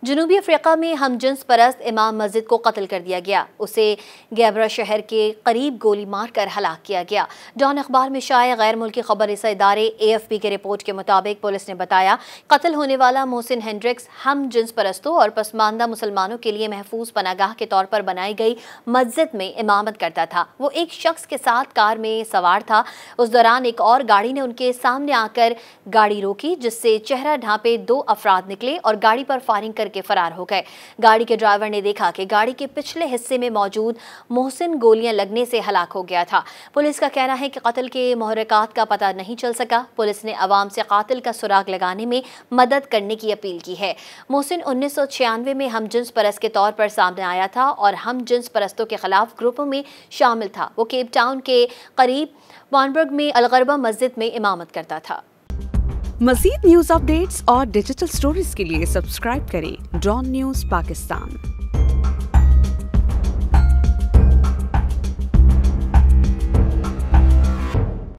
जनूबी अफ्रीका में हमजिन्स परस्त इमाम मस्जिद को कत्ल कर दिया गया। उसे गैबरा शहर के करीब गोली मारकर हलाक किया गया। डॉन अखबार में शाया गैर मुल्की खबर रसा इदारे AFP के रिपोर्ट के मुताबिक पुलिस ने बताया कत्ल होने वाला मोहसिन हेंड्रिक्स हमजिन्स परस्तों और पसमानदा मुसलमानों के लिए महफूज पनागाह के तौर पर बनाई गई मस्जिद में इमामत करता था। वो एक शख्स के साथ कार में सवार था। उस दौरान एक और गाड़ी ने उनके सामने आकर गाड़ी रोकी, जिससे चेहरा ढांपे 2 अफराद निकले और गाड़ी पर फायरिंग करके फरार हो गए। गाड़ी के ड्राइवर ने देखा कि गाड़ी के पिछले हिस्से में मौजूद मोहसिन गोलियां लगने से हलाक हो गया था। पुलिस का कहना है कि कत्ल के मुहर्रिकात का पता नहीं चल सका। पुलिस ने अवाम से कातिल का सुराग लगाने में मदद करने की अपील की है। मोहसिन 1996 में हमजिन्स परस्त के तौर पर सामने आया था और हमजिन्स परस्तों के खिलाफ ग्रुपों में शामिल था। वो केप टाउन के करीब वानबर्ग में अलगरबा मस्जिद में इमामत करता था। मज़ीद न्यूज़ अपडेट्स और डिजिटल स्टोरीज के लिए सब्सक्राइब करें डॉन न्यूज़ पाकिस्तान।